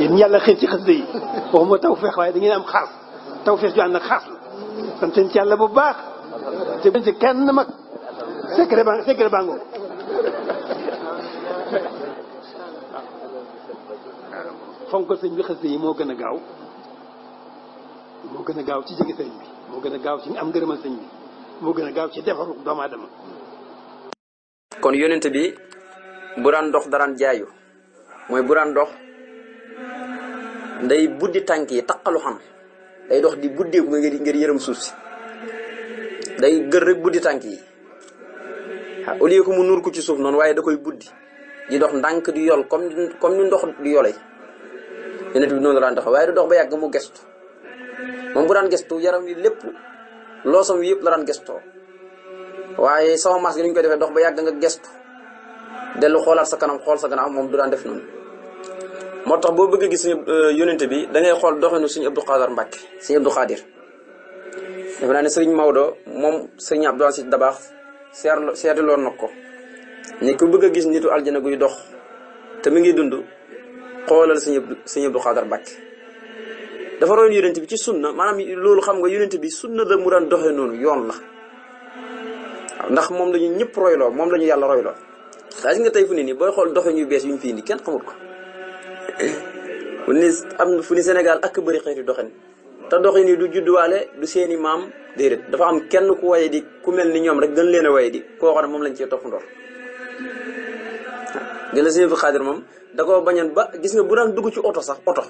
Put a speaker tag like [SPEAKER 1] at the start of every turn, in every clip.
[SPEAKER 1] yéen yàlla xëy ci xasida yi waxuma tawfeex waaye da ngeen am xaas tawfeex ju ànd ak xaas la sant ci yàlla bu baax te bañ ci kenn mag secret bango fonkal sëñ bi xasida yi moo gën a gaaw ci jege sëñ bi moo gën a gaaw ci am ngërëmal sëñ bi moo gën a gaaw ci defaru doomu aadama.
[SPEAKER 2] kon yonent bi bu daan dox daraan jaayu mooy bu daan dox day buddi tànk yi taqalu xam day dox di buddeeku ngir yërëm suuf si day gër rek buddi tànk yi au lieu que mu nuur ko ci suuf noonu waaye da koy buddi di dox ndànk di yol comme ni ndox di yolee yonent bi noonu la daan dox waaye du dox ba yàgg mu gestu moom bu daan gestu yaram wi lépp loosam wi yëpp la daan gestoo waaye sama mas gi ni ñu koy defee dox ba yàgg nga gestu dellu xoolaat sa kanam xool sa kanam moom du daan def noonu. moo tax boo bëgg a gis yonent bi da ngay xool doxinu Sëriñ Abdou Khadar Mbàkke Sëriñ Abdou Khadir defe naa ne Sëriñ Maodo moom Sëriñ Abdou Aziz Dabakh seetloon na ko ni ku bëgg a gis nitu aljana guy dox te mi ngi dund xoolal Sëriñ Abdou Khadar Mbàkke dafa royoon yonent bi ci sunna maanaam loolu xam nga yonent bi sunna la mu daan doxee noonu yoon la waaw ndax moom la ñu ñëpp royloo moom la ñu yàlla royloo xaa nga tey fu ne nii booy xool doxe ñu bees yu ñu fi indi kenn xamut ko fu ni Sénégal ak bëri xeeti doxin te doxin yi du judduwaale du seeni maam déedéet dafa am kenn ku waye di ku mel ni ñoom rek gën leen a waye di koo xam ne moom lañ cee topp ndoor waaw gën la Sëriñ Abdou Khadr moom da koo bañoon ba gis nga bu daan dugg ci oto sax oto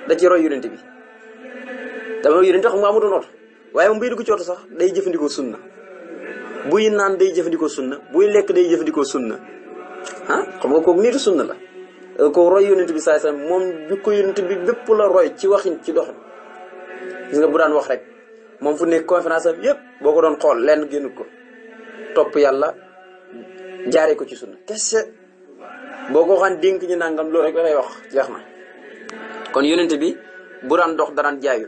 [SPEAKER 2] da ci roy yonent bi dama yonent xam nga amutoon oto waaye moom buy dugg ci oto sax day jëfandikoo sunna buy naan day jëfandikoo sunna buy lekk day jëfandikoo sunna xam nga kooku nitu sunna la ko roy yonent bi saa moom bi ko yonent bi bépp la roy ci waxin ci doxin gis nga bu daan wax rek moom fu nekk conférence am yëpp boo ko doon xool lenn génn ko topp yàlla jaaree ko ci sunna kese boo ko waxaan dénk ñu nangam loolu rek lay wax jeex na. kon yonent bi bu daan dox daraan jaayu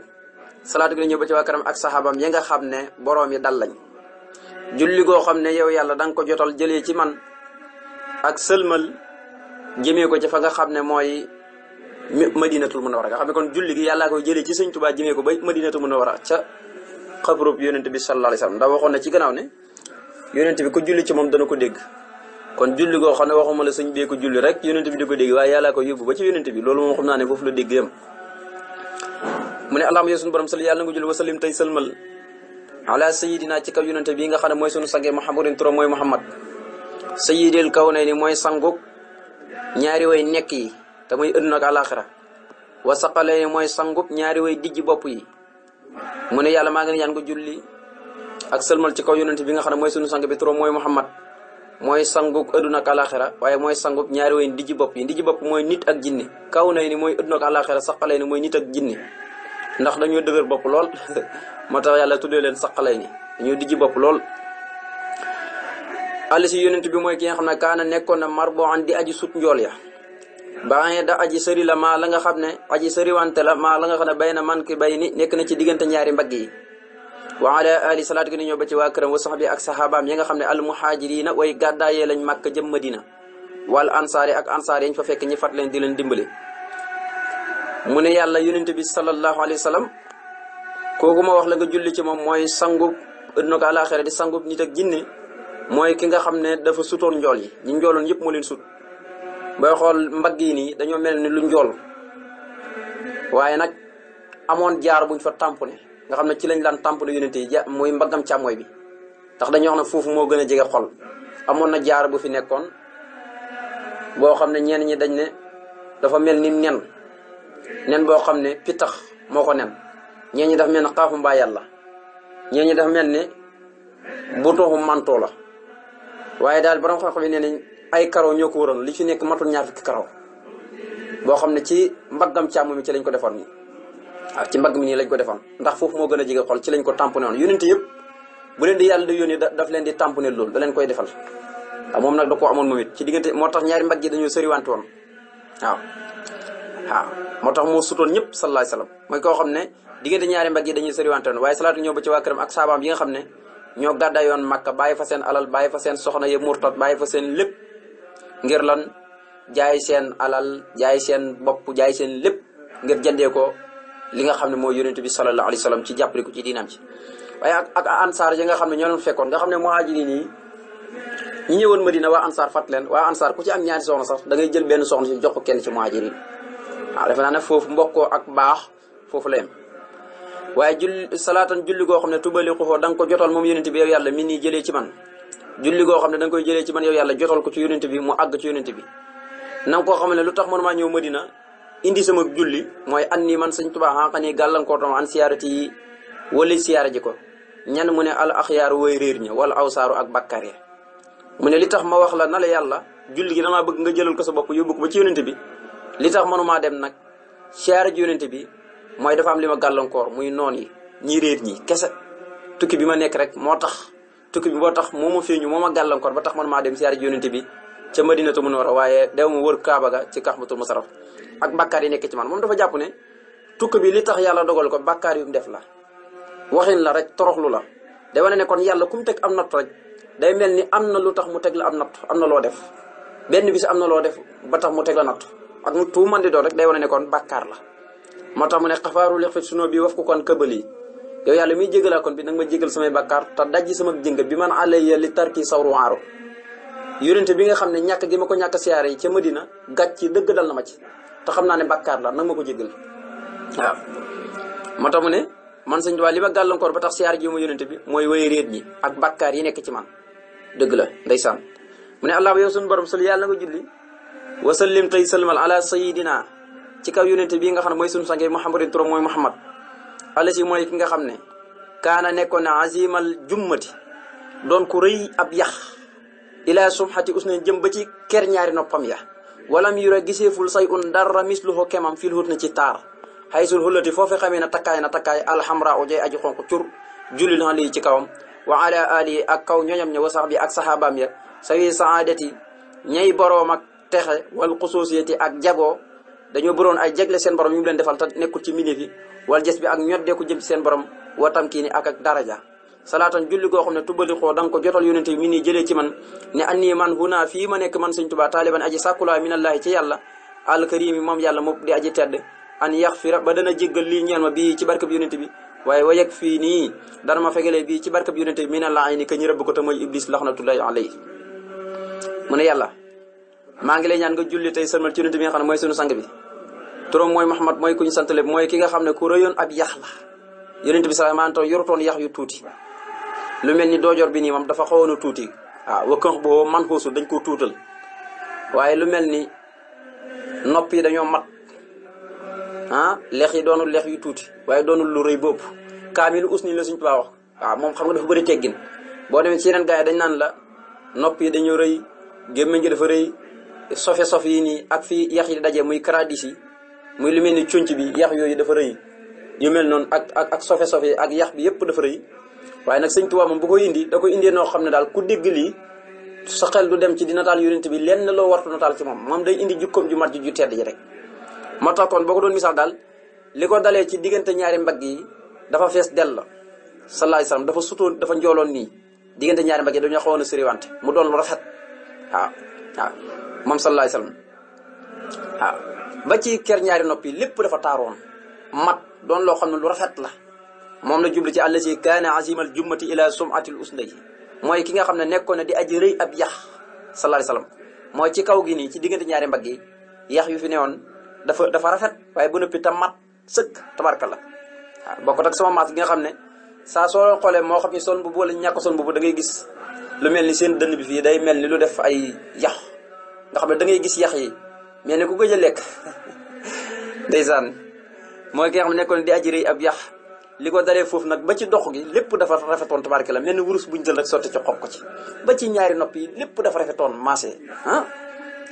[SPEAKER 2] salaatu gi ñëw ba ci waa karam ak saxaabam yi nga xam ne boroom yi dal lañ julli goo xam ne yow yàlla da nga ko jotal jëlee ci man ak sëlmal jëmee ko ci fa nga xam ne mooy madinatul munawwara nga xam ne kon julli gi yàllaa koy jëlee ci sëñ Tuubaa jëmee ko ba madinatul munawwara ca xabrub yonent bi sallallahu alayhi wasallam ndax waxoon na ci gannaaw ne yonent bi ko julli ci moom dana ko dégg kon julli goo xam ne waxuma la sëñ bee ko julli rek yonent bi di ko dégg waaye yàllaa ko yóbbu ba ci yonent bi loolu moom xam naa ne foofu la dégg yam mu ne allahumma yow suñu borom sal yàlla nga julli wa sallim tey sëlmal ala sayidina ci kaw yonent bi nga xam ne mooy sunu sangee muhammadin turam mooy muhammad sayidil kawnayni mooy sanguk ñaari way nekk yi te muy ëdduna ak alaxira wa saqalayni mooy sanguk ñaari way dijji bopp yi mu ne yàlla maa ngi ñaan nga julli ak sëlmal ci kaw yonent bi nga xam ne mooy sunu sang bi turam mooy muhammad mooy sanguk ëdduna ak alaxira waaye mooy sanguk ñaari way dijji bopp yi dijji bopp mooy nit ak jinne kawnayni mooy ëdduna ak alaxira saqalayni mooy nit ak jinne ndax dañoo dëgër bopp lool moo tax yàlla tuddee leen saqalayni dañoo dijji bopp lool àll si yonent bi mooy ki nga xam ne kaana nekkoon na mar boo an di aji sut njool ya baaxee da aji sëri la maa la nga xam ne aji sëriwante la maa la nga xam ne bay na man ki bay ni nekk na ci diggante ñaari mbagg yi wa ala ali salaatu gi ni ñëw ba ci waa këram wa saxbi ak saxaabaam yi nga xam ne al muhaajiriina way gàddaayee lañ màkk jëm madina wal ansaari ak ansaar yañ fa fekk ñi fat leen di leen dimbale mu ne yàlla yonent bi sallallahu alayhi wa sallam kooku ma wax la nga julli ci moom mooy sangub ëdduna ko àlaxira di sangub nit ak jinne mooy ki nga xam ne dafa sutoon njool yi ñi njooloon yëpp moo leen sut booy xool mbagg yi nii dañoo mel ni lu njool waaye nag amoon jaar buñ fa tamponné nga xam ne ci lañ daan tamponné yonent yi muy mbaggam càmmooy bi ndax dañoo xam ne foofu moo gën a jege xol amoon na jaar bu fi nekkoon boo xam ne ñenn ñi dañ ne dafa mel ni nen boo xam ne pitax moo ko nen ñeen ñi dafa mel ne xaafu mbaa yàlla ñeen ñi dafa mel ne butoxu manto la waaye daal borom xam-xam yi nee nañ ay karaw ñoo ko waroon li ci nekk matul ñaar fukki karaw boo xam ne ci mbaggam càmm mi ci lañ ko defoon nii waaw ci mbagg mi nii lañ ko defoon ndax foofu moo gën a jege xol ci lañ ko tamponné woon yónent yëpp bu leen di yàlla di yónni daf leen di tamponné loolu da leen koy defal waaw moom nag da koo amoon moom it ci diggante moo tax ñaari mbagg yi dañoo sëriwante woon waaw moo tax moo sutoon ñëpp sallallahu alayhi wasallam mooy koo xam ne diggante ñaari mbagg yi dañuy sëriwante woon waaye salaatu ñëw ba ci waa këram ak saabaam yi nga xam ne ñoo gàddaa yoon Makka bàyyi fa seen alal bàyyi fa seen soxna yëpp murtat bàyyi fa seen lépp ngir lan jaay seen alal jaay seen bopp jaay seen lépp ngir jëndee ko li nga xam ne mooy yonent bi sallallahu alayhi wa sallam ci jàppale ko ci diinaam ci waaye ak ansaar yi nga xam ne ñoo leen fekkoon nga xam ne muhaajiriin yi ñi ñëwoon Madina waa ansaar fat leen waa ansaar ku ci am ñaari soxna sax da ngay jël benn soxna si jox ko kenn ci muhaajiriin waaw defe naa ne foofu mbokkoo ak baax foofu la yem waaye salaatan julli goo xam ne tubali xuxoo da nga ko jotal moom yonent bi yow yàlla mi nii jëlee ci man julli goo xam ne da nga koy jëlee ci man yow yàlla jotal ko ci yonent bi mu àgg ci yonent bi na nga koo xam ne lu tax man maa ñëw Madina indi sama julli mooy an nii man sëñ Tuubaa xanqa nii gàllankoor tam an siyaarati yi wala siyaara ji ko ñan mu ne al axyaar woy réer ña wala awsaaru ak bakkar ya mu ne li tax ma wax la na la yàlla julli gi damaa bëgg nga jëlal ko sa bopp yóbbu ko ba ci yonent bi li tax manumaa dem nag siyaara ji yonent bi mooy dafa am li ma gàllankoor muy noon yi ñi réer ñi kese tukki bi ma nekk rek moo tax tukki bi moo tax moo ma feeñu moo ma gàllankoor ba tax manumaa dem siyaara ji yonent bi ca Madinatu Munawwara waaye dew ma wër Kaaba ga ci Kaxbatul Musarraf ak bakkaar yi nekk ci man moom dafa jàpp ne tukki bi li tax yàlla dogal ko bakkaar yu mu def la waxin la rek toroxlu la day wane ne kon yàlla ku mu teg am natt rek day mel ni am na lu tax mu teg la am natt am na loo def benn bis am na loo def ba tax mu teg la natt ak mu tu man di doon rek day wane ne kon bakkaar la moo tax mu ne xafaaru lex fit sunoo bi waf ko kon këbal yi yow yàlla muy jégalaa kon bi nag ma jégal samay bakkaar te dajji sama jëngat bi man àlaya li tarki sawru aaro yonente bi nga xam ne ñàkk gi ma ko ñàkk siyaare yi ca Madina gàcc ci dëgg dal na ma ci te xam naa ne bakkaar la nag ma ko jégal waaw moo tax mu ne man sëñ Tuubaa li ma gàllankoor ba tax siyaare ji ma yonente bi mooy way réet ñi ak bakkaar yi nekk ci man dëgg la ndeysaan mu ne allah ba yow suñu borom sol yàlla na nga julli wasallim tey salmal ala sayidina ci kaw yonente bii nga xam ne mooy suñu sange muhammadin turam mooy muhammad ala si mooy ki nga xam ne kaana nekkoon ne azimal jummati doon ku rëy ab yax ila sumxati usne jëm ba ci ker ñaari noppam ya walam yura giseeful say un dara misluho kemam fil hut na ci taar xaysul xullati foofu xamee na takkaay alxamra o jay aji xonq cur jullil na lii ci kawam wa ala ali ak kaw ñoñam ña wa sax bi ak saxaabaam ya sawi saadati ñay boroom ak texe wal xusuusiyati ak jagoo dañoo bëroon ay jegle seen borom yu mu leen defal te nekkul ci mbindeef yi wal jes bi ak ñoddeeku jëm ci seen borom wa tamkiini ak daraja salaatan julli goo xam ne tubali xoo da nga ko jotal yonente mi nii jëlee ci man ne annii man huna fii ma nekk man sëñ Tuubaa taaliban aji sàkkulaa minallaahi ci yàlla alkarimi moom yàlla moom di aji tedd an yaxfira ba dana jéggal lii ñeel ma bii ci barkab yonente bi waaye wayeg fii nii dana ma fegalee bii ci barkab yonente bi mina laa ay ni ka ñu rëbb ko te mooy iblis laxnatullahi alayhi mu ne yàlla maa ngi lay ñaan nga julli tey sëlmal ci yonente bi nga xam ne mooy sunu sang bi turam mooy Muhammad mooy ku ñu santale mooy ki nga xam ne ku rëyoon ab yax la yonente bi sax maanaam yorutoon yax yu tuuti lu mel ni doojoor bi nii moom dafa xawoon a tuuti waaw wakkanx boo man xoosul dañ koo tuutal waaye lu mel ni nopp yi dañoo mat lex yi doonul lex yu tuuti waaye doonul lu rëy bopp kaamilu usni la suñ Tuubaa wax waaw moom xam nga dafa bëri teggin boo demee ci yeneen gars yi dañ naan la nopp yi dañoo rëy gémmiñ gi dafa rëy sofe yi nii ak fii yax yi daje muy kradis yi muy lu mel ni conc bi yax yooyu dafa rëy yu mel noonu ak sofe yi ak yax bi yëpp dafa rëy waaye nag sëñ Tuubaa moom bu koy indi da koy indee noo xam ne daal ku dégg lii sa xel du dem ci di nataal yonent bi lenn loo wartu nataal ci moom day indi jukkoom ju mat ju tedd ji rek moo tax kon boo ko doon misaal daal li ko dalee ci diggante ñaari mbagg yi dafa fees dell la sallallahu alayhi wasallam dafa sutoon dafa njooloon nii diggante ñaari mbagg yi dañoo xawoon a sëriwante mu doon lu rafet waaw moom sallallahu alayhi wasallam waaw ba ci ker ñaari nopp yi lépp dafa taaroon mat doon loo xam ne lu rafet la moom la jublu ci àll si kaana azimal jummati ila sumatil usnay mooy ki nga xam ne nekkoon na di aji rëy ab yax sallallahu alayhi wasallam mooy ci kaw gi nii ci diggante ñaari mbagg yi yax yu fi newoon dafa rafet waaye bu noppi tam mat sëkk tabarkalla waaw bokkut ak sama maas gi nga xam ne saa soo xoolee moo xam ni son bu wala ñàkk son bu da ngay gis lu mel ni seen dënn bi fii day mel ni lu def ay yax nga xam ne da ngay gis yax yi mel ni ku gëj a lekk ndeysaan mooy ki nga xam ne nekkoon di aji rëy ab yax li ko dalee foofu nag ba ci dox gi lépp dafa rafetoon tabarkalla mel ni wurus buñ jël rek sotti ci xob ko ci ba ci ñaari nopp yi lépp dafa rafetoon maasee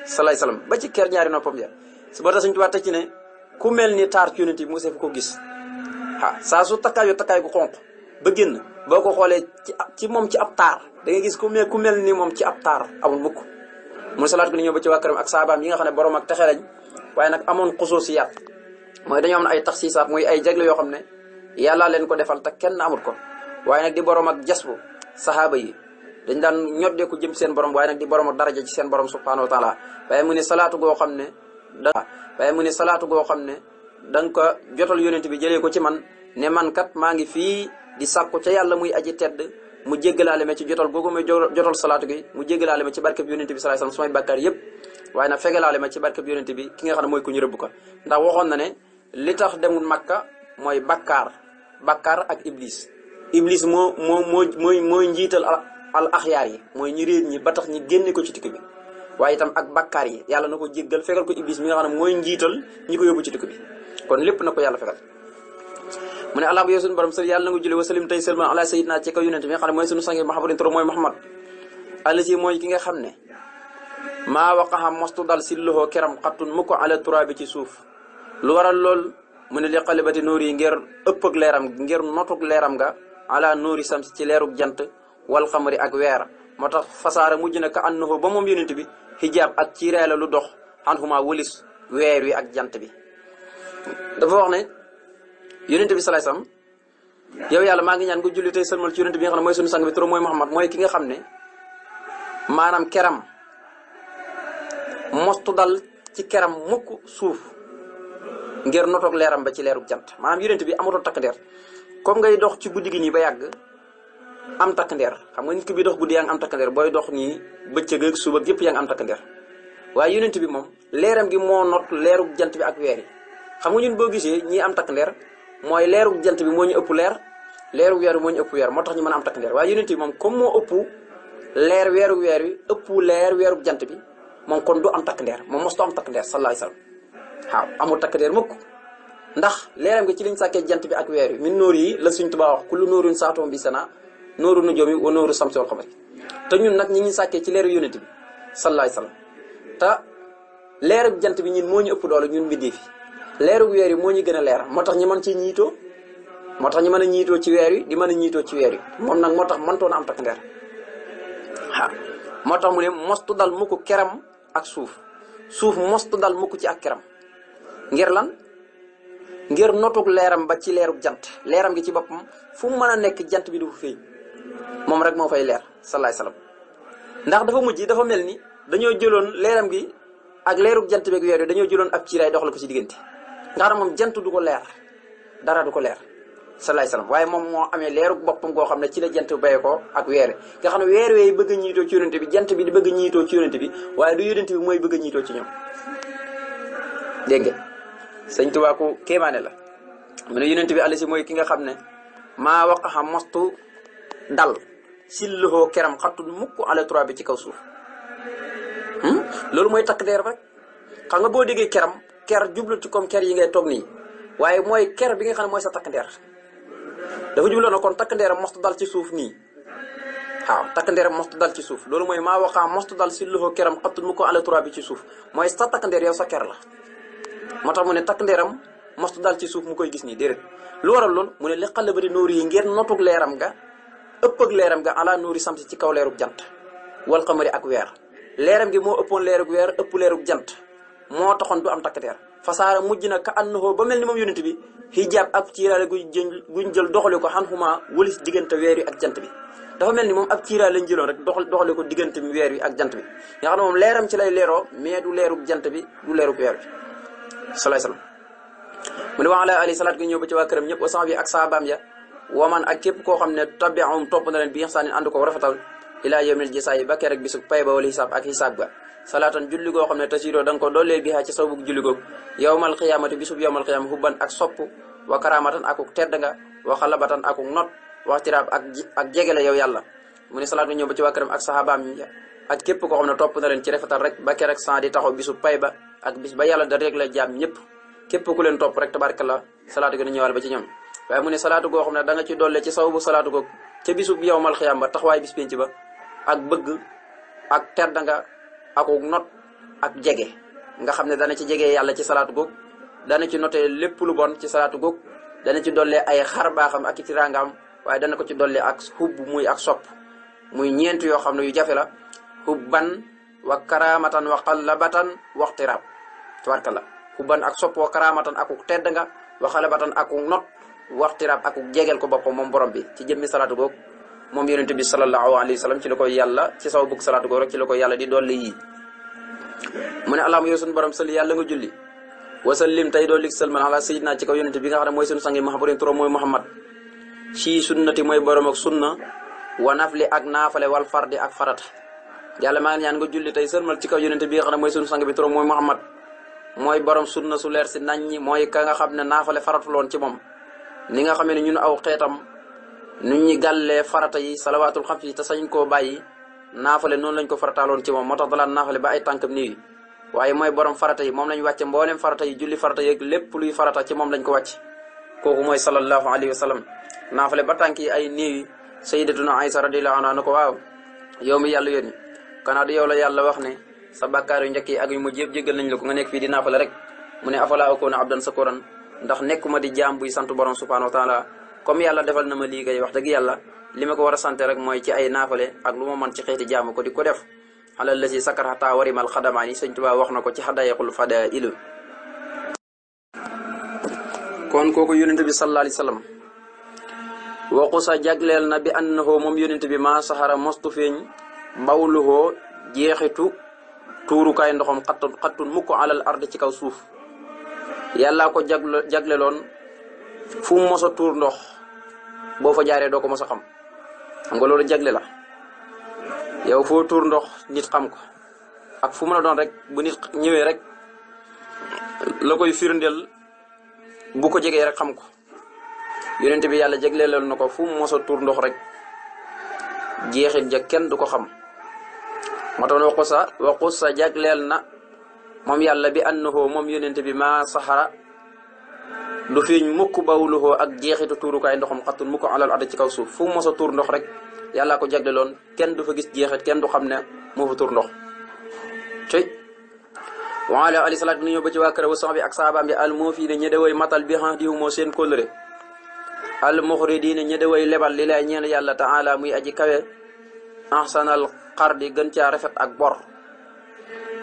[SPEAKER 2] salaay salaam ba ci ker ñaari noppam ya su ba tax Sëñ Tuubaa teg ci ne ku mel ni taar ci yonent bi mosee fu ko gis saa su takkaay gu xonq ba génn boo ko xoolee ci moom ci ab taar da ngay gis ku mel ni moom ci ab taar amul mukk mun salaat ko ni ñëw ba ci waa këram ak saabaam yi nga xam ne borom ak texe lañ waaye nag amoon xusuusiyaat mooy dañoo am ay taxsiisaat muy ay jagle yoo xam ne yàlla leen ko defal te kenn amut ko waaye nag di borom ak jasbu saxaaba yi dañ daan ñoddee ko jëm seen borom waaye nag di borom ak daraja ci seen borom subhanahu wa taala waaye mu ne salaatu goo xam ne da nga ko jotal yonent bi jëlee ko ci man ne man kat maa ngi fii di sàkku ca yàlla muy aji tedd mu jéggalaale ma ci jotal googu may jotal salaatu gi mu jéggalaale ma ci barkeb yonent bi sallallahu alayhi wasallam sumay bàkkaar yëpp waaye nag fegalaale ma ci barkeb yonent bi ki nga xam ne mooy ku ñu rëbb ko ndax waxoon na ne li tax demul Makka mooy bakkaar ak iblis mooy njiital al axyaar yi mooy ñi réer ñi ba tax ñi génne ko ci tikk bi waaye itam ak bakkaar yi yàlla na ko jéggal fegal ko iblis mi nga xam ne mooy njiital ñi ko yóbbu ci tikk bi kon lépp na ko yàlla fegal mu ne allah yow suñu borom sël yàlla na nga julli wa salim tey seulement ala sayyidina ci kaw yonent bi nga xam ne mooy suñu sangi Muhammadin toro mooy Muhammad alasi mooy ki nga xam ne maa waqaxa mostu dal si loxo keram xattun mu ko ala turaabi ci suuf lu waral lool mu ne li xalibati nóor yi ngir ëpp ak leeram ngir notug leeram nga ala nóori samsi ci leerug jant wal xamari ak weer moo tax fasaara mujj na ka annahu ba moom yonent bi xijaab ak ci reela lu dox xan xuma wëlis weer wi ak jant bi dafa wax ne yonent bi salaay sam yow yàlla maa ngi ñaan nga julli tey sëlmal ci yonent bi nga xam ne mooy suñu sang bi turam mooy Muhammad mooy ki nga xam ne maanaam keram mostu dal ci keram mukk suuf ngir notoog leeram ba ci leerug jant maanaam yonent bi amutoon takk ndeer comme ngay dox ci guddi gi nii ba yàgg am takk ndeer xam nga nit ki bi dox guddi yaa ngi am takk ndeer booy dox nii bëccëg ak suba yëpp yaa ngi am takk ndeer waaye yonent bi moom leeram gi moo not leerug jant bi ak weer yi xam nga ñun boo gisee ñii am takk ndeer mooy leerug jant bi moo ñu ëpp leer leerug weer bi moo ñu ëpp weer moo tax ñu mën a am takk ndeer waaye yonent bi moom comme moo ëpp leer weerug weer wi ëpp leer weerug jant bi moom kon du am takk ndeer moom mostu am takk ndeer sallallahu alayhi wasallam waaw amul takk ndeer mukk ndax leeram gi ci liñ sàkkee jant bi ak weer wi min nóor yi la suñ Tuubaa wax kullu nóorin saatoom bi sana nóoru nujoomi wa nóoru samsi wal xamari te ñun nag ñi ngi sàkkee ci leeru yonent bi sallallahu alayhi wasallam te leerug jant bi ñun moo ñu ëpp doole ñun mbindee fi leerug weer yi moo ñu gën a leer moo tax ñu mën ci ñiitoo moo tax ñu mën a ñiitoo ci weer wi di mën a ñiitoo ci weer wi moom nag moo tax mëntoon a am takk ndeer waaw moo tax mu ne mostu dal mukk keram ak suuf mostu dal mukk ci ak keram ngir lan ngir notug leeram ba ci leerug jant leeram gi ci boppam fu mu mën a nekk jant bi du fa feeñ moom rek moo fay leer salaay salaam ndax dafa mujj dafa mel ni dañoo jëloon leeram gi ak leerug jant beeg weer yi dañoo jëloon ab ciiraay doxal ko ci diggante nga xam ne moom jant du ko leer dara du ko leer salaay salaam waaye moom moo amee leerug boppam goo xam ne ci la jant bayee ko ak weer nga xam ne weer weey bëgg a ñiitoo ci yonent bi jant bi di bëgg a ñiitoo ci yonent bi waaye du yonent bi mooy bëgg a ñiitoo ci ñoom dégg nga sëñ Tuubaa ku kéemaane la mu ne yonent bi àll si mooy ki nga xam ne maa waqaxa mostu dal silluhoo keram xattul mukk ala tura bi ci kaw suuf loolu mooy takk ndeer rek xam nga boo déggee keram ker jublu ci comme ker yi ngay toog nii waaye mooy ker bi nga xam ne mooy sa takk ndeer dafa jubloo na kon takk ndeeram mostu dal ci suuf nii waaw takk ndeeram mostu dal ci suuf loolu mooy maa waqaxa mostu dal silluhoo keram xattul mukk ala tura bi ci suuf mooy sa takk ndeer yow sa ker la moo tax mu ne takk ndeeram mostu dal ci suuf mu koy gis nii déedéet lu waral lool mu ne li xale ba di nóor yi ngeen notug leeram ga ëpp ak leeram ga ala nóori samsi ci kaw leerug jant wal xamari ak weer leeram gi moo ëppoon leerug weer ëpp leerug jant moo taxoon du am takk ndeer fasaara mujj na ka annahoo ba mel ni moom yonent bi xijaab ab ciiraale guñ jël doxale ko xan xuma wëlis diggante weer wi ak jant bi dafa mel ni moom ab ciiraale lañ jëloon rek doxale ko diggante weer wi ak jant bi nga xam ne moom leeram ci lay leeroo mais du leerug jant bi du leerug weer wi salaay salaam mu ne wa ala ali salaat gi ñëw ba ci waa këram ñëpp wa sax bi ak saabaam ya waman ak képp koo xam ne tabi'um topp na leen bi ihsaanin ànd ko rafetal ilaa yawmil jazaa'i ba keroog bisu pay ba wala xisaab ak xisaab ga salaatan julli goo xam ne tasiidoo da nga ko doolee bi ci saw bug julli googu yawmal xiyaamati bisub yawmal xiyaama hubban ak sopp wa karaamatan akuk tedd nga wa xalabatan akuk not wa tiraab ak jegele yow yàlla mu ne salaat gi ñëw ba ci waa këram ak sahabaam ya ak képp koo xam ne topp na leen ci rafetal rek ba keroog san di taxaw bisu pay ba ak bis ba yàlla da rek la jaam ñëpp képp ku leen topp rek tabaarkalla salaatu gën a ñëwal ba ci ñoom waaye mu ne salaatu goo xam ne da nga ci dolle ci sababu salaatu goog ca bisub yawmal xiyaam ba taxawaay bis penc ba ak bëgg ak tedd nga akuk not ak jege nga xam ne dana ci jege yàlla ci salaatu goog dana ci noté lépp lu bon ci salaatu goog dana ci dolle ay xar baaxam ak ci rangaam waaye dana ko ci dolle ak xubb muy ak sopp muy ñeent yoo xam ne yu jafe la xubban wa karamatan wa xalabatan waxtiraab tabaarkalla xubban ak sopp wa karamatan akuk tedd nga wa xalabatan akuk not waxtiraab akuk jegeel ko boppam moom borom bi ci jëmmi salaatu goog moom yonent bi sallallahu alayhi wa sallam ci la koy yàlla ci saw bugg salaatu ko rek ci la koy yàlla di dolli yii mu ne allahumma yow suñu borom sëli yàlla nga julli wasallim tey doo lig salman ala sayyidina ci kaw yonent bi nga xam ne mooy suñu sangi mahabarin turam mooy muhammad ci sunnati mooy borom ak sunna wa nafli ak naafale wal fardi ak farata yàlla maa ngi ñaan nga julli tey sëlmal ci kaw yonent bi nga xam ne mooy suñu sang bi turam mooy muhammad mooy borom sunna su leer si naññi mooy ka nga xam ne naafale faratuloon ci moom ni nga xamee ne ñun aw xeetam nu ñi gàllee farata yi salawaatul xam si te sañ koo bàyyi naafale noonu lañ ko farataaloon ci moom moo tax dalaan naafale ba ay tànkam nii waaye mooy borom farata yi moom lañ wàcce mboolem farata yi julli farata yeeg lépp luy farata ci moom lañ ko wàcc kooku mooy sallallahu alayhi wa sallam naafale ba tànk yi ay néewi sayyidatuna Aysa radiyallahu anha na ko waaw yow mi yàlla yónni kanaa du yow la yàlla wax ne sa bàkkaar yu njëkk yi ak yu mujj yëpp jéggal nañ la ko nga nekk fii di naafale rek mu ne afala akuna abdan sakuran ndax nekkuma di jaam buy sant borom subhanahu wa taala comme yàlla defal na ma lii ngay wax dëgg yàlla li ma ko war a sant rek mooy ci ay naafale ak lu ma mën ci xeeti jaamu ko di ko def alal la si sakar xataa warimal xadamaani sëñ Tuubaa wax na ko ci xadayequl fadaailu kon kooku yonent bi sallallahu alayhi wa sallam waxu sa jagleel na bi annahu moom yonent bi maa saxara mostu feeñ bawluhoo jeexitu tuurukaay ndoxam xattun mukk alal ard ci kaw suuf yàllaa ko jagleloon fu mu mos a tuur ndox boo fa jaaree doo ko mos a xam nga loolu jagle la yow foo tuur ndox nit xam ko ak fu mën a doon rek bu nit ñëwee rek la koy firndeel bu ko jegee rek xam ko yonent bi yàlla jagleeloon na ko fu mu mos a tuur ndox rek jeexit ja kenn du ko xam moo tax waxu sa jagleel na moom yàlla bi annahu moom yonent bi maa saxara du fiiñ mukk bawluhoo ak jeexitu tuurukaay ndoxam xattun mukk alal ada ci kaw suuf fu mu mos a tuur ndox rek yàllaa ko jagleeloon kenn du fa gis jeexit kenn du xam ne moo fa tuur ndox tey waala ali salaat bi ñëw ba ci waa kër wa sax bi ak saabaam bi al moo fii ne ñede way matal bi xan diwu moo seen kóllëre al muxridiina ñede way lebal li lay ñeel yàlla taala muy aji kawe ahsanal xardi gën caa rafet ak bor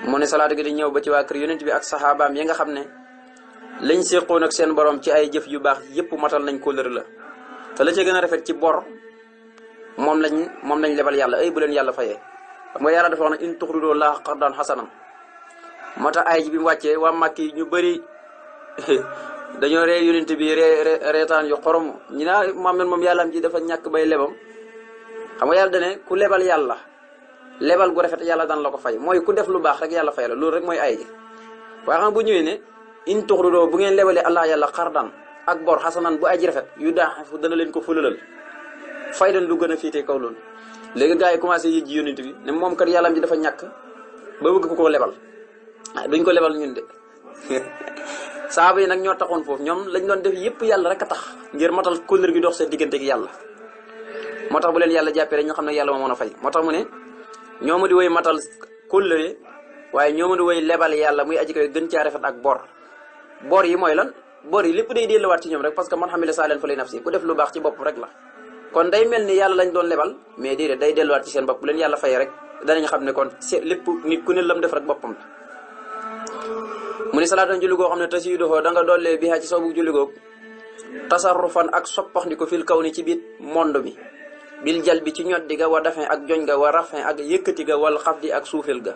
[SPEAKER 2] mu ne salaatu gi di ñëw ba ci waa kër yonent bi ak saxaabaam yi nga xam ne lañ séqoon ak seen borom ci ay jëf yu baax yépp matal nañ kóllëre la te la ca gën a rafet ci bor moom lañ lebal yàlla ay bu leen yàlla fayee xam nga yàlla dafa wax ne in tuxridoo laa qardan xasanan moo tax ay ji bi mu wàccee waa Màkki ñu bëri dañoo ree yonent bi reetaan yu xorom ñi naa moom yàlla am ji dafa ñàkk bay lebam xam nga yàlla dane ku lebal yàlla lebal gu rafet yàlla daan la ko fay mooy ku def lu baax rek yàlla fay la loolu rek mooy ay ji waaye xam bu ñëwee ne in tuxridoo bu ngeen lebalee allah yàlla xardan ak bor xasanan bu aji rafet yu daax dana leen ko fulalal fay leen lu gën a féetee kaw loolu léegi gars yi commencé yëj ji yonent bi ne moom kat yàlla am ji dafa ñàkk ba bëgg ko koo lebal duñ ko lebal ñun de saaba yi nag ñoo taxoon foofu ñoom lañ doon def yëpp yàlla rek a tax ngir matal kóllëre gi dox seen diggante ak yàlla moo tax bu leen yàlla jàppee rek ñu xam ne yàlla moo mën a fay moo tax mu ne ñoo ma di woy matal kóllëre waaye ñoo ma di woy lebal yàlla muy aji koy gën caa rafet ak bor yi mooy lan bor yi lépp day delluwaat ci ñoom rek parce que man xamile saa leen fa lay nafsi ku def lu baax ci bopp rek la kon day mel ni yàlla lañ doon lebal mais déedéet day delluwaat ci seen bopp bu leen yàlla fayee rek danañ xam ne kon lépp nit ku ne lam def rek boppam la mu ni salaatan julli goo xam ne tasiidoxoo da nga dollee bi ci soobu julli goog tasarrufan ak soppaxndi ko fil kaw ni ci biit monde mi bil jal bi ci ñoddi ga wa dafin ak joñ ga wa rafin ak yëkkati ga wal xafdi ak suufel ga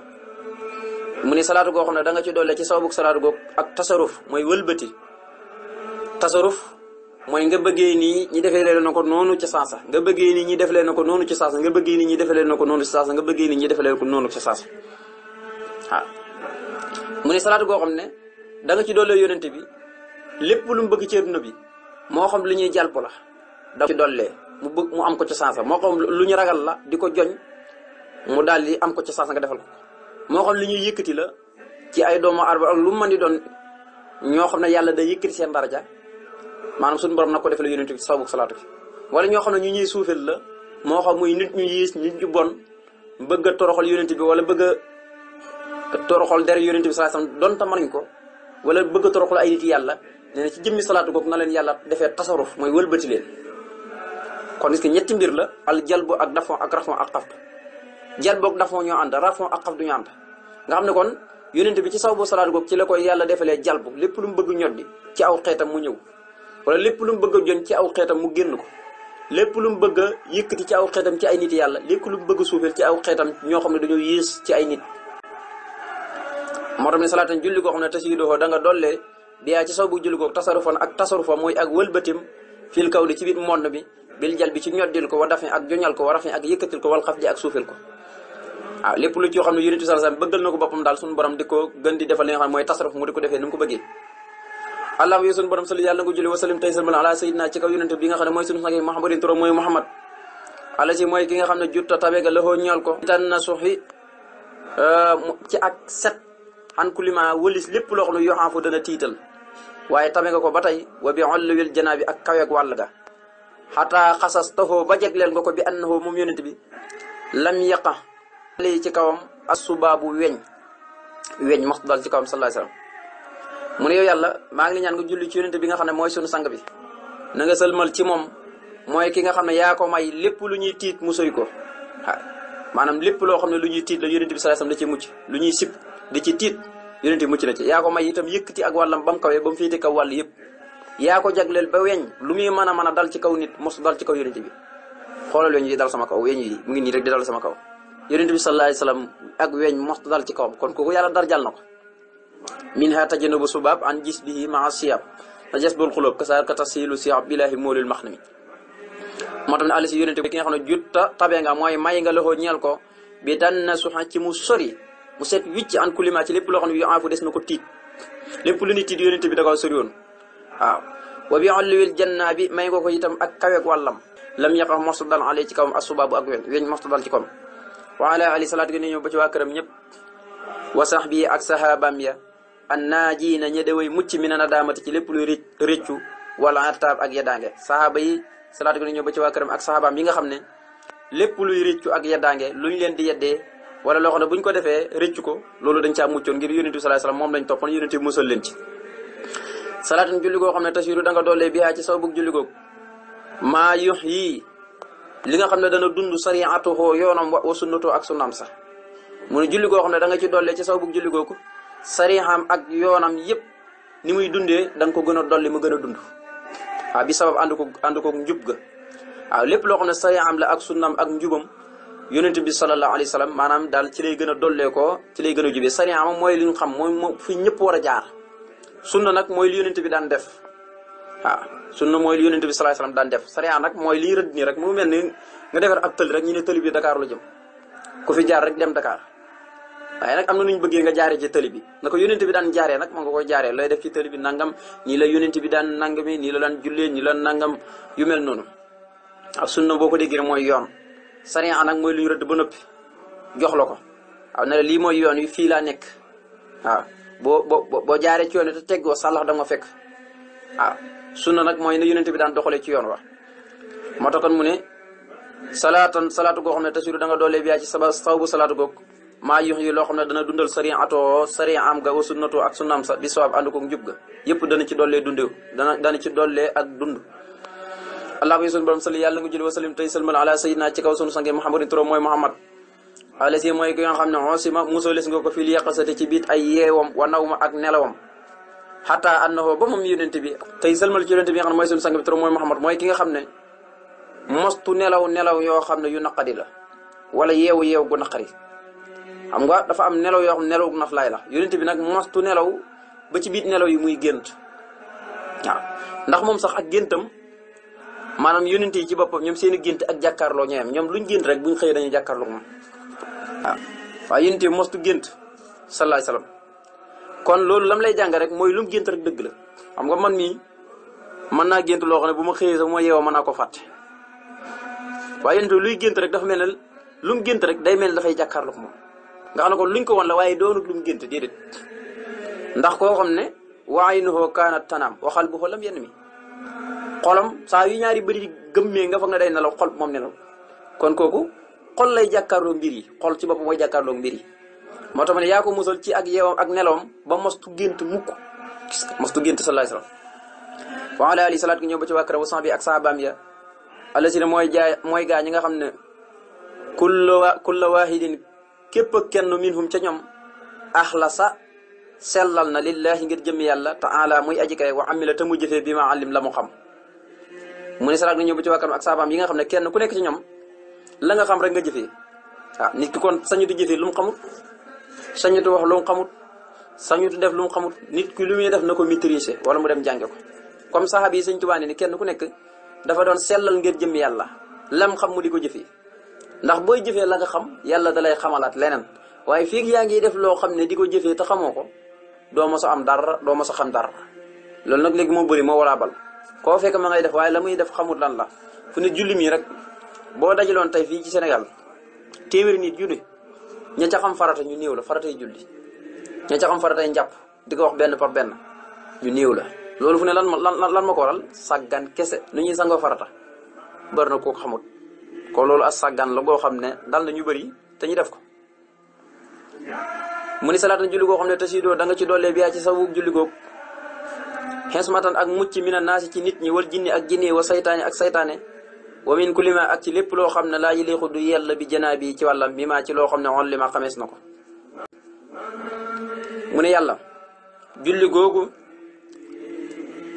[SPEAKER 2] mu ni salaatu goo xam ne da nga ci dollee ci soobu salaatu goog ak tasarruf mooy wëlbati tasarruf mooy nga bëggee nii ñi defee leen na ko noonu ci saasa nga bëggee nii ñi def leen na ko noonu ci saasa nga bëggee nii ñi defee leen na ko noonu ci saasa nga bëggee nii ñi defee leen ko noonu ci saasa waaw mu ne salaatu goo xam ne da nga ci dollee yonente bi lépp lu mu bëgg ci adduna bi moo xam lu ñuy jàlp la da ci dollee mu bëgg mu am ko ci saasa moo xam lu ñu ragal la di ko joñ mu daal di am ko ci saasa nga defal ko moo xam lu ñuy yëkkati la ci ay doomu aadama ak lu mu mën di doon ñoo xam ne yàlla day yëkkati seen daraja maanaam suñu borom nag ko defal yonent bi sababu salaatu bi wala ñoo xam ne ñu ñuy suufel la moo xam muy nit ñu yiis nit ñu bon bëgg a toroxal yonent bi wala bëgg a toroxal der yonent bi sallallahu alayhi wasallam donte mënuñ ko wala bëgg a toroxal ay nit yàlla nee na ci jëmmi salaatu googu na leen yàlla defee tasaruf mooy wëlbati leen kon est-ce que ñetti mbir la al jalbu ak dafon ak rafon ak xaftu jalbu ak dafon ñoo ànd rafon ak xaftu ñoo ànd nga xam ne kon yonent bi ci sababu salaatu googu ci la koy yàlla defalee jalbu lépp lu mu bëgg ñoddi ci aw xeetam mu ñëw wala lépp lu mu bëgg a jon ci aw xeetam mu génn ko lépp lu mu bëgg a yëkkati ci aw xeetam ci ay nit yàlla lépp lu mu bëgg a suufeel ci aw xeetam ñoo xam ne dañoo yées ci ay nit moo tax ne salaatan julli goo xam ne tasiidoo da nga dollee biyaa ci saw bu julli goo tasarufan ak tasarufa mooy ak wëlbatim fil kaw li ci biir monde bi bil jal bi ci ñoddil ko wa dafe ak joñal ko wa rafe ak yëkkatil ko wal xaf ji ak suufeel ko waaw lépp lu ci yoo xam ne yonent bi sallallahu alayhi wasallam bëggal na ko boppam daal suñu borom di ko gën di defal li nga xam ne mooy tasaruf mu di ko defee ni mu ko bëggee allah yo suñu borom sali yàlla nga julli wasalim tey salmal ala sayyidina ci kaw yonent bi nga xam ne mooy suñu sang Muhammadin turam mooy Muhammad ala si mooy ki nga xam ne jutta tabega laxoo ñool ko tan na suxi ci ak set an kulima wëlis lépp loo xam ne yoxaafu dana tiital waaye tame nga ko ba tey wa bi olluwil janaa bi ak kaweeg wàll ga xataa xasas taxoo ba jegleel nga ko bi annahu moom yonent bi lam yaqa lii ci kawam asubaabu weñ mos dal ci kawam sallallahu alayhi wasallam mu ne yow yàlla maa ngi li ñaan nga julli ci yonent bi nga xam ne mooy sunu sang bi na nga sëlmal ci moom mooy ki nga xam ne yaa ko may lépp lu ñuy tiit mu soy ko maanaam lépp loo xam ne lu ñuy tiit la yonent bi sallallahu alayhi wasallam da ci mucc lu ñuy sib di ci tiit yonent bi mucc na ci yaa ko may itam yëkkati ak wàllam ba mu kawee ba mu féete kaw wàll yëpp yaa ko jagleel ba weñ lu muy mën a dal ci kaw nit mos dal ci kaw yonent bi xoolal weñ yi dal sama kaw weñ yi mu ngi nii rek di dal sama kaw yonent bi sallallahu alayhi wasallam ak weñ mos dal ci kawam kon kooku yàlla dar jàll na ko minha tajannubu subab an gis bihi maa siyab na jasbul xulóob kasaar ka tasilu siyab billahi moolul max na mi moo tax ne àll si yonent bi ki nga xam ne jutta tabe nga mooy may nga loxoo ñeel ko bi dan na suxa ci mu sori mu set wicc an kulima ci lépp loo xam ne yu enfu des na ko tiit lépp lu ni tiit yonent bi da ko sori woon waaw wa bi olliwil janna bi may nga ko itam ak kaweeg wàllam lam yaqa mosta dal ale ci kawam asubaabu ak weñ mosta dal ci kawam wa ala ali salaatu gi ne ñëw ba ci waa këram ñëpp wa sahbi ak sahaabam ya an naaji na ñe dewey mucc mi na daamati ci lépp luy rëccu wala ataab ak yeddaange sahaaba yi salaatu gi ne ñëw ba ci waa këram ak sahaabam yi nga xam ne lépp luy rëccu ak yeddaange luñ leen di yeddee wala loo xam ne buñ ko defee rëccu ko loolu dañ caa muccoon ngir yonent bi sallallahu alayhi wasallam moom lañ toppoon yonent bi musal leen ci salaatun julli goo xam ne tasiru da nga doolee bihaa ci saw bug julli googu maa yux yii li nga xam ne dana dund sariatuhu yoonam wa sunnatu ak sunnaam sax mu ne julli goo xam ne da nga ci dollee ci saw bug julli googu sarixam ak yoonam yëpp ni muy dundee da nga ko gën a dolli mu gën a dund waaw bi sabab ànd ko njub ga waaw lépp loo xam ne sarixam la ak sunnaam ak njubam yonent bi sallallahu alayhi wasallam maanaam daal ci lay gën a dollee ko ci lay gën a jubee sarixam mooy li ñu xam mooy fi ñëpp war a jaar sunna nag mooy li yonent bi daan def waaw sunna mooy li yonent bi sallallahu alayhi wasallam daan def sariya nag mooy liy rëdd nii rek mu mel ni nga defar ab tëli rek ñu ne tëli bi Dakar la jëm ku fi jaar rek dem Dakar waaye nag am na nuñ bëggee nga jaaree ci tëli bi na ko yonent bi daan jaaree nag moo nga koy jaaree looy def ci tëli bi nangam nii la yonent bi daan nangami nii la daan jullee nii la nangam yu mel noonu waaw sunna boo ko déggee mooy yoon sariya nag mooy lu ñu rëdd ba noppi jox la ko waaw ne la lii mooy yoon wi fii laa nekk waaw boo jaaree ci yoon te teggoo sàllax da nga fekk waaw sunna nag mooy ne yonent bi daan doxalee ci yoon wa moo tax kon mu ne salaatu goo xam ne tasiru da nga doolee biyaa ci saw bu salaatu goog maa yux yi loo xam ne dana dundal sariya am ga wa sunnatoo ak sunnaam sa bi sawab ànd ko njub ga yëpp dana ci dollee dundew dana ci dollee ak dund allah bi sunu borom sali yàlla nga julli wa salim tey salmal ala sayyidina ci kaw sunu sange muhammadin turam mooy muhammad ala si mooy ki nga xam ne xosima musoles nga ko fi yàqasate ci biit ay yeewam wa naw ma ak nelawam xataa annahu ba moom yonent bi tey salmal ci yonent bi nga xam ne mooy sunu sang bi turam mooy muhammad mooy ki nga xam ne mostu nelaw yoo xam ne yu naqadi la wala yeewu gu naqari xam nga dafa am nelaw yoo xam ne nelaw gu naflaay la yonent bi nag mostu nelaw ba ci biit nelaw yi muy gént waaw ndax moom sax ak géntam maanaam yonent yi ci boppam ñoom seen i gént ak jàkkaarloo ñooyam ñoom luñ gént rek buñ xëyee dañuy jàkkaarloo moom waaye yonent bi mostu gént sallallahu alayhi wasallam kon loolu lam lay jàng rek mooy lu mu gént rek dëgg la xam nga man mii mën naa gént loo xam ne bu ma xëyee sax ma yeewoo mën naa ko fàtte waaye yonent bi luy gént rek dafa mel ne lu mu gént rek day mel ne dafay jàkkaarloo moom nga xam ne kon luñ ko wan la waaye doonut lu mu gént déedéet ndax koo xam ne wa aynuhu kaanat tanaam wa qalbuhu lam yanmi xolam saa yu ñaari bëri gëmmee nga foog ne day nelaw xol moom nelaw kon kooku xol lay jàkkaarloo mbir yi xol ci boppam mooy jàkkaarloo mbir yi moo tax ma ne yaa ko musal ci ak yeewam ak nelawam ba mostu gént mukk mostu gént sallallahu alayhi wasallam wa ala ali salaat gi ñëw ba ci waa këram wa bi ak saabaam ya alla si ne mooy gaa ñi nga xam ne kulla wahidin képp ak kenn minhum ca ñoom axlasa sellal na lillahi ngir jëmmi yàlla ta'ala muy aji kay wa amila te mu jëfee bi ma allim la mu xam mu ne salaat nga ñëw ba ci wàkkam ak saabaam yi nga xam ne kenn ku nekk ci ñoom la nga xam rek nga jëfee nit ki kon sañutu jëfee lu mu xamut sañutu wax lu mu xamut sañutu def lu mu xamut nit ki lu muy def na ko maîtriser wala mu dem jànge ko comme saxaaba yi Sëñ Tuubaa ni kenn ku nekk dafa doon sellal ngir jëm yàlla lam xam mu di ko jëfee ndax booy jëfee la nga xam yàlla dalay xamalaat leneen waaye fii yaa ngi def loo xam ne di ko jëfee te xamoo ko doo mos a am dara doo mos a xam dara loolu nag léegi moo bëri moo walaabal koo fekk ma ngay def waaye la muy def xamut lan la fu ne julli mii rek boo dajaloon tey fii ci Sénégal téeméeri nit julli ña ca xam farata ñu néew la faratay julli ña ca xam faratay njàpp di ko wax benn par benn ñu néew la loolu fu ne lan ma ko waral sàggan kese nu ñuy sangoo farata bari na koo xamut ko loolu as sàggan la goo xam ne dal na ñu bëri te ñu def ko mu ni salaatan julli goo xam ne te sidoo da nga ci dollee bi ci sa wug julli googu xesmatan ak mucc mina naasi ci nit ñi wal jinni ak jinni wa saytaane ak saytaane wa min kulli ma ak ci lépp loo xam ne laa yiliixu du yell bi janaa bi ci wàllam mi ma ci loo xam ne on li ma xamees na ko mu ne yàlla julli googu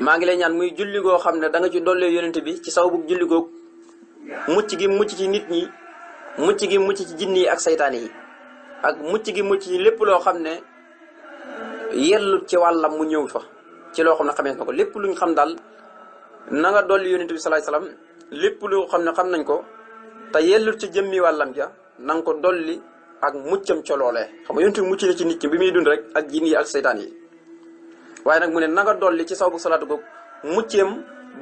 [SPEAKER 2] maa ngi lay ñaan muy julli goo xam ne da nga ci dollee yonent bi ci saw bug julli googu mucc gi mucc ci nit ñi mucc gi mucc ci jinni yi ak saytaane yi ak mucc gi mucc ci lépp loo xam ne yellut ci wàllam mu ñëw fa ci loo xam ne xamees na ko lépp luñ xam daal na nga dolli yonent bi salaay salaam lépp loo xam ne xam nañ ko te yellut ci jëmmi wàllam ja na nga ko dolli ak muccam ca loolee xam nga yonent bi mucc na ci nit ñi bi muy dund rek ak jinni yi ak saytaan yi waaye nag mu ne na nga dolli ci saw bu salaatu googu mucceem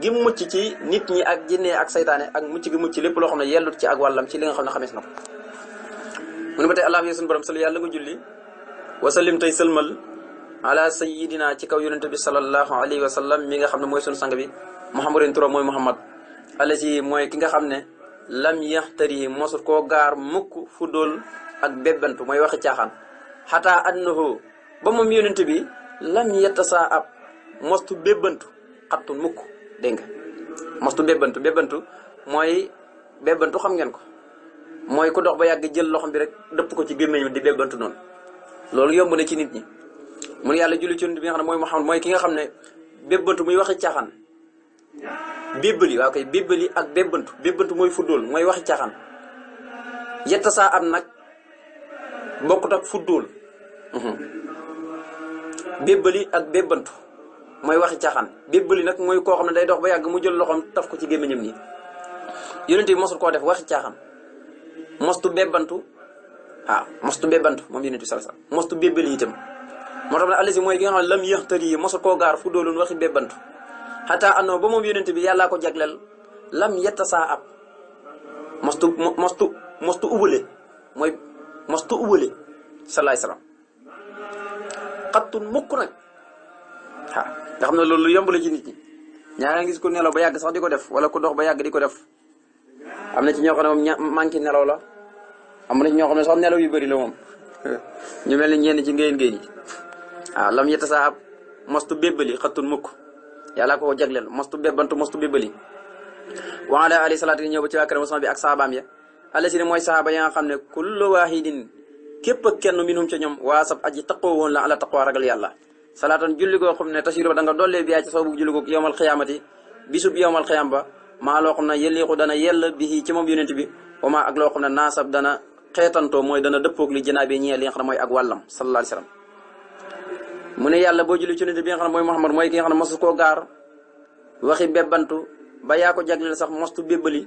[SPEAKER 2] gi mucc ci nit ñi ak jinne ak saytaane ak mucc gi mucc lépp loo xam ne yellut ci ak wàllam ci li nga xam ne xamees na ko mu ne ba tey allahumma suñu borom sali yàlla nga julli wasallim tey sëlmal ala sayidina ci kaw yonente bi sallallahu alayhi wa sallam mi nga xam ne mooy suñu sang bi muhammadin turam mooy muhammad alasi mooy ki nga xam ne lam yaxtari mosut koo gaar mukk fu dool ak bébbantu mooy waxi caaxaan xataa annahu ba moom yonente bi lam yettasa ab mostu bébbantu xattun mukk dégg nga mostu bébbantu mooy bébbantu xam ngeen ko mooy ku dox ba yàgg jël loxom bi rek dëpp ko ci gémmiñ di bébbantu noonu loolu yomb na ci nit ñi mun yàlla julli ci bi nga xam ne mooy Muhammad mooy ki nga xam ne bébbantu muy waxi caaxaan bébbali waaw kay bébbali ak bébbantu mooy fuddool mooy waxi caaxaan yetta saa am nag bokkut ak fuddool bébbali ak bébbantu mooy waxi caaxaan bébbali nag mooy koo xam ne day dox ba yàgg mu jël loxoom taf ko ci gémmiñam nii yonente bi mosul koo def waxi caaxaan mostu bébbantu moom yonente bi sallallahu alayhi wasallam mostu bébbali itam moo tax ne allasi mooy ki nga xam ne lam yaxtari mosul koo gaar fu dooloon waxi bébbantu xataa annoo ba moom yonente bi yàllaa ko jagleel lam yetta saa ab mostu ubale mooy mostu ubale salaay salaam xattun mukk nag nga xam ne loolu yomb la ci nit ñi ñaa nga gis ku nelaw ba yàgg sax di ko def wala ku dox ba yàgg di ko def am na ci ñoo xam ne moom manqué nelaw la am na ci ñoo xam ne sax nelaw yu bëri la moom ñu mel ni ñenn ci ngéen yi waaw lam yetta saa ab mostu bébbali xattun mukk yàlla ko jagleel mostu bébbantu mostu bébbali wa ala ali salaatu ñëw ba ci wàkkare mosama bi ak saabaam ya alla si ne mooy saaba ya nga xam ne kullu wahidin képp ak kenn minhum ca ñoom waa sab aji taqoo woon la ala taqoo ragal yàlla salaatan julli goo xam ne tasiro da nga dollee biyaa ci sababu julli googu yowmal xiyaamati bisub yowmal xiyaam ba maa loo xam ne yelliixu dana yell bi ci moom yonent bi wa maa ak loo xam ne naasab dana xeetantoo mooy dana dëppoog li janaa bi ñeel li nga xam ne mooy ak wàllam sallallahu alayhi wasallam mu ne yàlla boo julli ci yonent bi nga xam ne mooy Muhammad mooy ki nga xam ne mosu koo gaar waxi bébbantu ba yaa ko jagleel sax mostu bébbali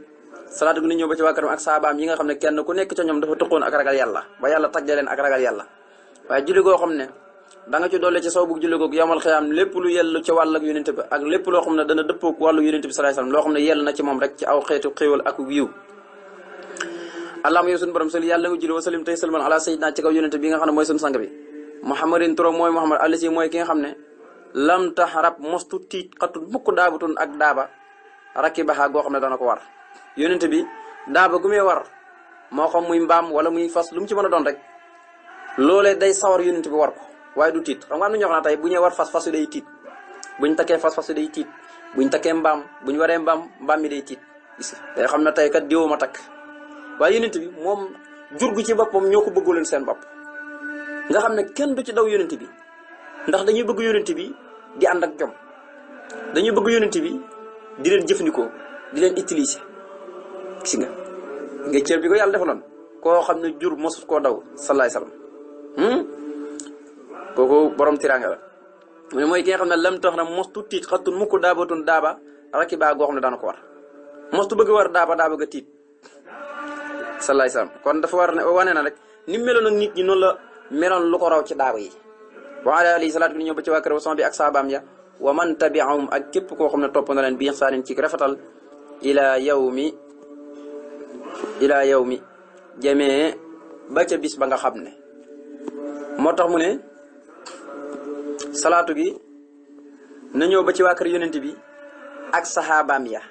[SPEAKER 2] salaatu gu ni ñëw ba ci waa këram ak saabaam yi nga xam ne kenn ku nekk ca ñoom dafa tëqoon ak ragal yàlla ba yàlla tagge leen ak ragal yàlla waaye julli goo xam ne da nga ci doole ci saw bug julli googu yowmal xiyaam lépp lu yell ci wàll ak yonent bi ak lépp loo xam ne dana dëppoog wàllu yonent bi sallallahu alayhi wasallam loo xam ne yell na ci moom rek ci aw xeetu xéewal ak wiiw allahumma yow suñu borom sali yàlla nga julli wa salim tey salman ala sayyidina ci kaw yonent bi nga xam ne mooy suñu sang bi muhammadin turam mooy muhammad allasi mooy ki nga xam ne lam taxarab mostu tiit xatut mukk daabatun ak daaba rakki baxaa goo xam ne dana ko war yonent bi daaba gu muy war moo xam muy mbaam wala muy fas lu mu ci mën a doon rek loolee day sawar yonent bi war ko waaye du tiit xam nga am na ñoo xam ne tey bu ñuy war fas yu day tiit buñ takkee fas yu day tiit buñ takkee mbaam buñ waree mbaam mi day tiit gis day xam ne tey kat diwoo ma takk waaye yonent bi moom jur gi ci boppam ñoo ko bëggu leen seen bopp nga xam ne kenn du ci daw yonent bi ndax dañuy bëgg yonent bi di ànd ak jom dañuy bëgg yonent bi di leen jëfandikoo di leen utiliser gis nga cër bi ko yàlla defaloon koo xam ne jur mosut koo daw salaay salaam kooku borom tiraanga la mu ne mooy ki nga xam ne lam tax na mostu tiit xattun mukk daabatun daaba rakki baa goo xam ne daana ko war mostu bëgg war daaba ga tiit salaay salaam kon dafa war ne wane na rek ni mu meloon ak nit ñi noonu la meloon lu ko raw ci daaba yi wa ala alayhi salaatu bi ñëw ba ci waa kër son bi ak saabaam ya wa man tabiahum ak képp koo xam ne topp na leen bi ihsaanin ci rafetal ila yawmi jamee ba ca bis ba nga xam ne moo tax mu ne salaatu gi na ñëw ba ci waa kër yonent bi ak saxaabaam ya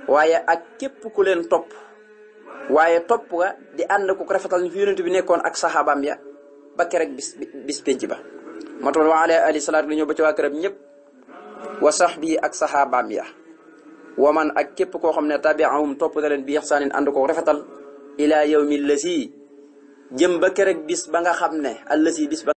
[SPEAKER 2] waaye ak képp ku leen topp waaye topp ga di ànd ku rafetal ni fi yonent bi nekkoon ak saxaabaam ya ba kerek bis penc ba moo tax wa ala ali salaatu gi ñëw ba ci waa këram ñëpp wa sahbi ak saxaabaam ya wa man ak képp koo xam ne tabiahum topp na leen bi ihsaanin ànd ko rafetal ila yawmi lasi jëm ba kerek bis ba nga xam ne allasi bis ba